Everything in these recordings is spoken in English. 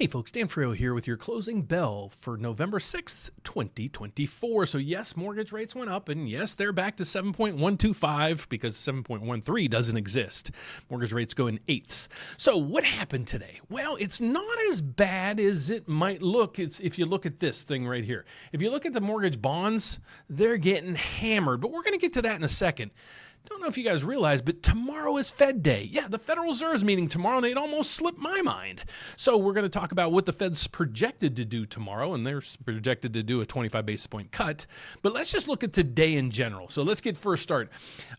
Hey folks, Dan Frio here with your closing bell for November 6th, 2024. So yes, mortgage rates went up, and yes, they're back to 7.125 because 7.13 doesn't exist. Mortgage rates go in eighths. So what happened today? Well, it's not as bad as it might look. If you look at this thing right here. If you look at the mortgage bonds, they're getting hammered, but we're going to get to that in a second. Don't know if you guys realize, but tomorrow is Fed Day. Yeah, the Federal Reserve's meeting tomorrow, and it almost slipped my mind. So we're going to talk about what the Fed's projected to do tomorrow, and they're projected to do a 25 basis point cut. But let's just look at today in general. So let's get first start.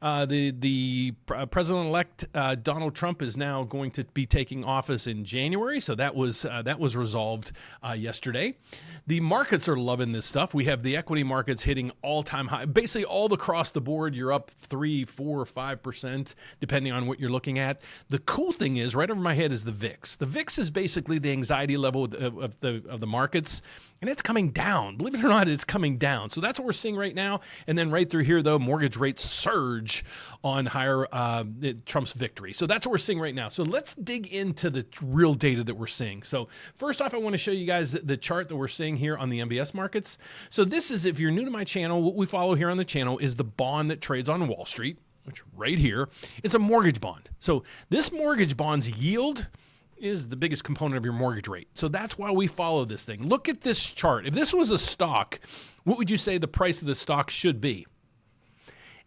The President-elect Donald Trump is now going to be taking office in January, so that was resolved yesterday. The markets are loving this stuff. We have the equity markets hitting all-time high. Basically, all across the board, you're up 3, 4, or 5%, depending on what you're looking at. The cool thing is, right over my head is the VIX. The VIX is basically the anxiety level of the markets, and it's coming down. Believe it or not, it's coming down. So that's what we're seeing right now. And then right through here, though, mortgage rates surge on higher Trump's victory. So that's what we're seeing right now. So let's dig into the real data that we're seeing. So first off, I want to show you guys the chart that we're seeing here on the MBS markets. So this is, if you're new to my channel, what we follow here on the channel is the bond that trades on Wall Street, which right here, it's a mortgage bond. So this mortgage bond's yield is the biggest component of your mortgage rate. So that's why we follow this thing. Look at this chart. If this was a stock, what would you say the price of the stock should be?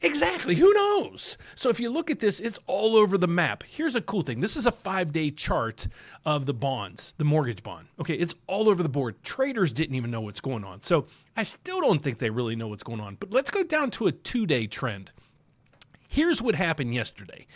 Exactly. Who knows? So if you look at this, it's all over the map. Here's a cool thing. This is a 5-day chart of the bonds, the mortgage bond. Okay, it's all over the board. Traders didn't even know what's going on. So I still don't think they really know what's going on. But let's go down to a 2-day trend. Here's what happened yesterday.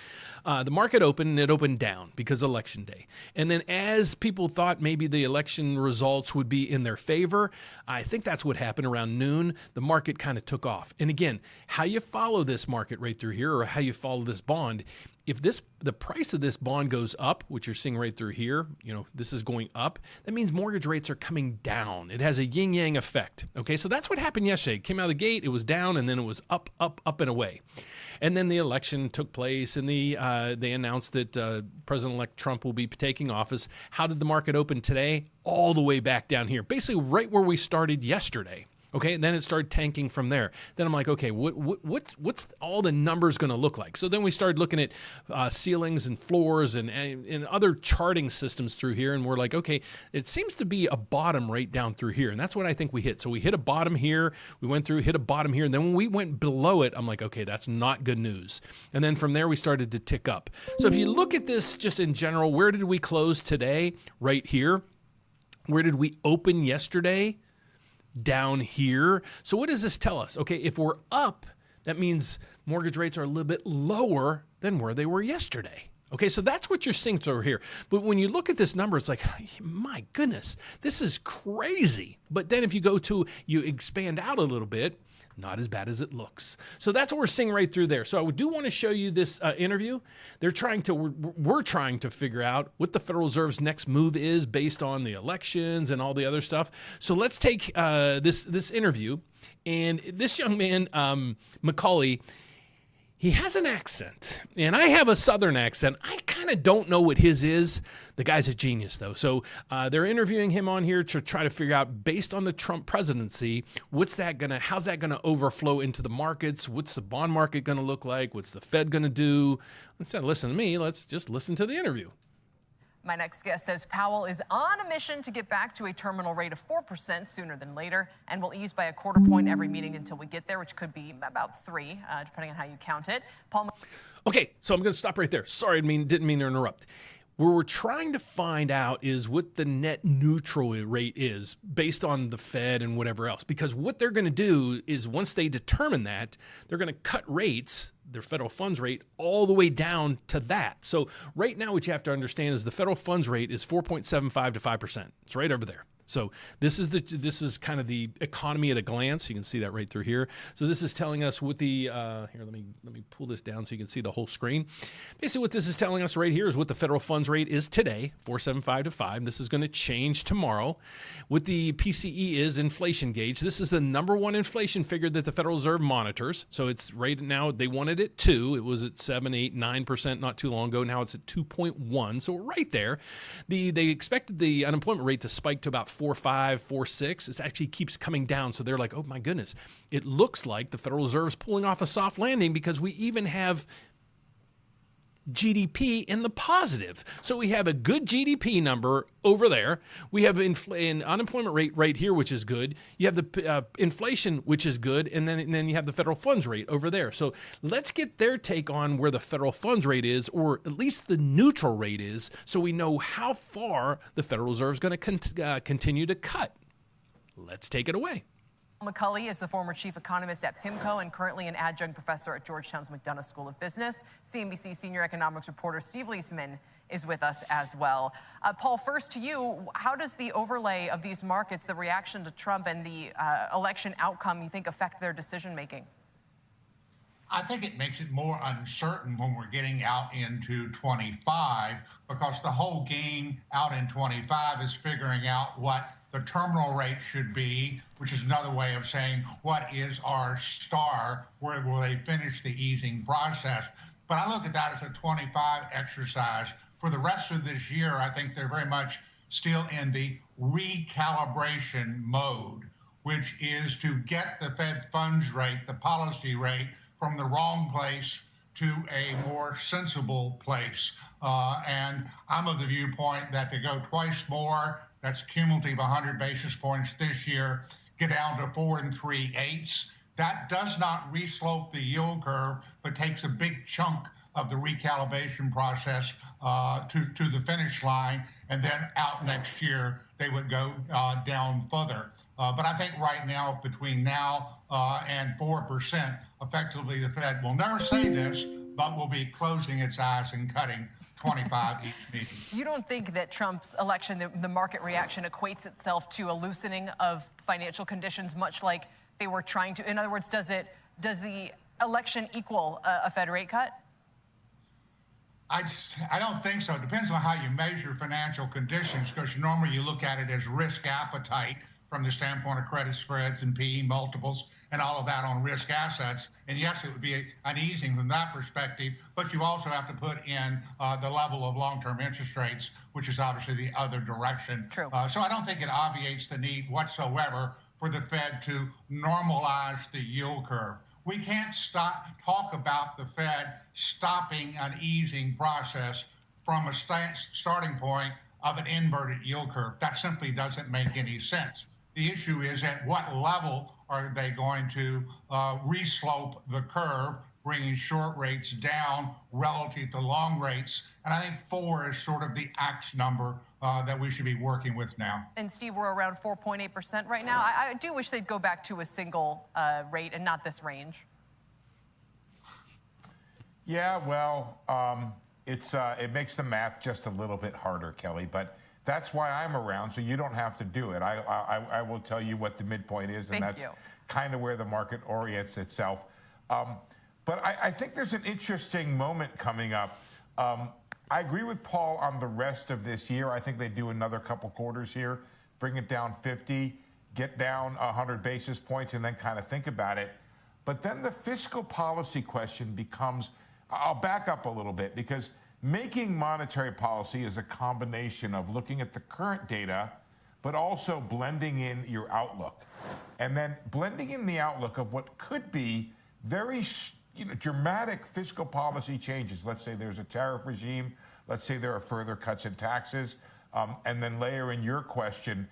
The market opened, and it opened down because of Election Day. And then as people thought maybe the election results would be in their favor, I think that's what happened around noon. The market kind of took off. And again, how you follow this market right through here, or how you follow this bond, if the price of this bond goes up, which you're seeing right through here, this is going up, that means mortgage rates are coming down. It has a yin-yang effect. Okay, so that's what happened yesterday. It came out of the gate, it was down, and then it was up, up, up, and away. And then the election took place, and they announced that President-elect Trump will be taking office. How did the market open today? All the way back down here, basically right where we started yesterday. Okay, and then it started tanking from there. Then I'm like, okay, what's all the numbers going to look like? So then we started looking at ceilings and floors and other charting systems through here, and we're like, okay, it seems to be a bottom right down through here, and that's what I think we hit. So we hit a bottom here, we went through, hit a bottom here, and then when we went below it, I'm like, okay, that's not good news. And then from there, we started to tick up. So if you look at this just in general, where did we close today? Right here. Where did we open yesterday? Down here. So what does this tell us? Okay, if we're up, that means mortgage rates are a little bit lower than where they were yesterday. Okay, so that's what you're seeing through here. But when you look at this number, it's like, my goodness, this is crazy. But then if you expand out a little bit, not as bad as it looks. So that's what we're seeing right through there. So I do want to show you this interview. We're trying to figure out what the Federal Reserve's next move is based on the elections and all the other stuff. So let's take this interview. And this young man, Macaulay, he has an accent, and I have a Southern accent. I kind of don't know what his is. The guy's a genius, though. So they're interviewing him on here to try to figure out, based on the Trump presidency, how's that gonna overflow into the markets? What's the bond market gonna look like? What's the Fed gonna do? Instead of listening to me, let's just listen to the interview. My next guest says Powell is on a mission to get back to a terminal rate of 4% sooner than later, and will ease by a quarter point every meeting until we get there, which could be about 3, depending on how you count it. Okay, so I'm going to stop right there. Sorry, didn't mean to interrupt. Where we're trying to find out is what the net neutral rate is based on the Fed and whatever else. Because what they're going to do is, once they determine that, they're going to cut rates, their federal funds rate, all the way down to that. So right now what you have to understand is the federal funds rate is 4.75 to 5%. It's right over there. So this is kind of the economy at a glance. You can see that right through here. So this is telling us what the here. Let me pull this down so you can see the whole screen. Basically, what this is telling us right here is what the federal funds rate is today, 4.75 to 5. This is going to change tomorrow. What the PCE is, inflation gauge. This is the #1 inflation figure that the Federal Reserve monitors. So it's right now they want it started at 2. It was at 7, 8, 9% not too long ago. Now it's at 2.1. So right there. They expected the unemployment rate to spike to about 4.5, 4.6. It actually keeps coming down. So they're like, oh my goodness, it looks like the Federal Reserve's pulling off a soft landing because we even have GDP in the positive. So we have a good GDP number over there. We have an unemployment rate right here, which is good. You have the inflation, which is good. And then you have the federal funds rate over there. So let's get their take on where the federal funds rate is, or at least the neutral rate is, so we know how far the Federal Reserve is going to continue to cut. Let's take it away. McCulley is the former chief economist at PIMCO and currently an adjunct professor at Georgetown's McDonough School of Business. CNBC senior economics reporter Steve Leisman is with us as well. Paul, first to you, how does the overlay of these markets, the reaction to Trump and the election outcome, you think affect their decision making? I think it makes it more uncertain when we're getting out into 25, because the whole game out in 25 is figuring out what the terminal rate should be, which is another way of saying what is our star, where will they finish the easing process. But I look at that as a 25 exercise. For the rest of this year, I think they're very much still in the recalibration mode, which is to get the Fed funds rate, the policy rate, from the wrong place to a more sensible place. And I'm of the viewpoint that to go twice more, that's cumulative 100 basis points this year, get down to 4 3/8. That does not reslope the yield curve, but takes a big chunk of the recalibration process to the finish line, and then out next year they would go down further. But I think right now, between now and 4%, effectively the Fed will never say this, but will be closing its eyes and cutting 25 each meeting. You don't think that Trump's election, the market reaction equates itself to a loosening of financial conditions, much like they were trying to? In other words, does the election equal a Fed rate cut? I don't think so. It depends on how you measure financial conditions, because normally you look at it as risk appetite from the standpoint of credit spreads and PE multiples and all of that on risk assets. And yes, it would be an easing from that perspective, but you also have to put in the level of long-term interest rates, which is obviously the other direction. True. So I don't think it obviates the need whatsoever for the Fed to normalize the yield curve. We can't talk about the Fed stopping an easing process from a starting point of an inverted yield curve. That simply doesn't make any sense. The issue is at what level are they going to reslope the curve, bringing short rates down relative to long rates. And I think 4 is sort of the axe number that we should be working with now. And Steve, we're around 4.8% right now. I do wish they'd go back to a single rate and not this range. Yeah, well, it makes the math just a little bit harder, Kelly, but that's why I'm around, so you don't have to do it. I will tell you what the midpoint is, and that's kind of where the market orients itself. But I think there's an interesting moment coming up. I agree with Paul on the rest of this year. I think they do another couple quarters here, bring it down 50, get down 100 basis points, and then kind of think about it. But then the fiscal policy question becomes, I'll back up a little bit, because making monetary policy is a combination of looking at the current data, but also blending in your outlook. And then blending in the outlook of what could be very dramatic fiscal policy changes. Let's say there's a tariff regime. Let's say there are further cuts in taxes. And then layer in your question,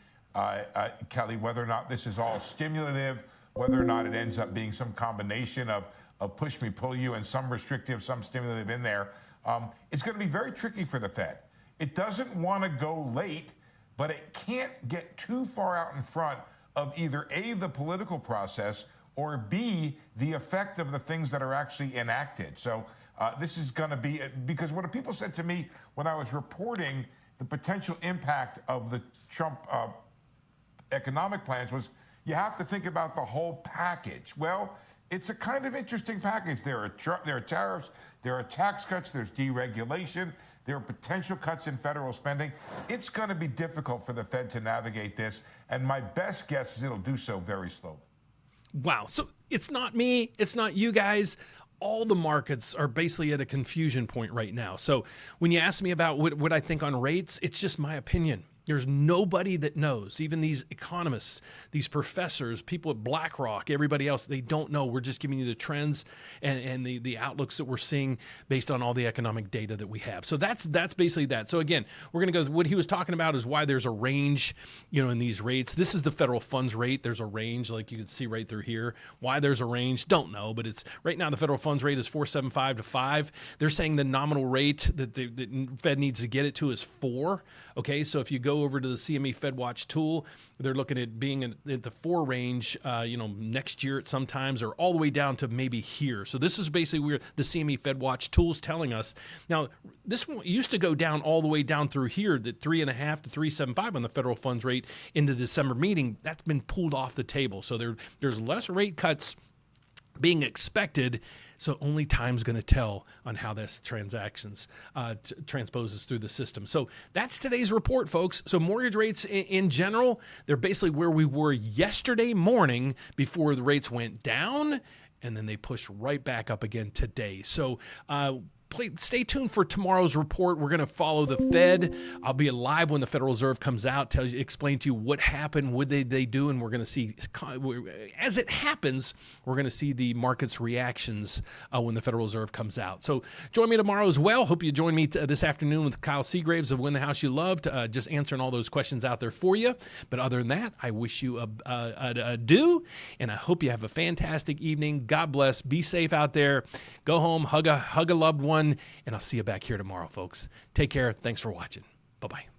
Kelly, whether or not this is all stimulative, whether or not it ends up being some combination of push me, pull you, and some restrictive, some stimulative in there. It's going to be very tricky for the Fed. It doesn't want to go late, but it can't get too far out in front of either A, the political process, or B, the effect of the things that are actually enacted. So this is going to be, because what people said to me when I was reporting the potential impact of the Trump economic plans was, you have to think about the whole package. Well, it's a kind of interesting package. There are tariffs, there are tax cuts, there's deregulation, there are potential cuts in federal spending. It's going to be difficult for the Fed to navigate this, and my best guess is it'll do so very slowly. Wow. So it's not me, it's not you guys. all the markets are basically at a confusion point right now. So when you ask me about what I think on rates, it's just my opinion. There's nobody that knows, even these economists, these professors, people at BlackRock, everybody else, they don't know. We're just giving you the trends and the outlooks that we're seeing based on all the economic data that we have. So that's basically that. So again, we're going to go, what he was talking about is why there's a range, in these rates. This is the federal funds rate. There's a range like you can see right through here. Why there's a range, don't know, but it's right now the federal funds rate is 4.75 to 5. They're saying the nominal rate that the Fed needs to get it to is 4. Okay, so if you go over to the CME FedWatch tool, they're looking at being at the 4 range, next year at sometimes, or all the way down to maybe here. So this is basically where the CME FedWatch tool's telling us. Now, this one used to go down all the way down through here, the 3.5 to 3.75 on the federal funds rate in the December meeting. That's been pulled off the table. So there's less rate cuts being expected. So only time's going to tell on how this transposes through the system. So that's today's report, folks. So mortgage rates in general, they're basically where we were yesterday morning before the rates went down, and then they pushed right back up again today. So stay tuned for tomorrow's report. We're going to follow the Fed. I'll be live when the Federal Reserve comes out, explain to you what happened, what they do, and we're going to see, as it happens, we're going to see the market's reactions when the Federal Reserve comes out. So join me tomorrow as well. Hope you join me this afternoon with Kyle Seagraves of Win the House You Loved, just answering all those questions out there for you. But other than that, I wish you a adieu, and I hope you have a fantastic evening. God bless. Be safe out there. Go home, hug a loved one, and I'll see you back here tomorrow, folks. Take care. Thanks for watching. Bye-bye.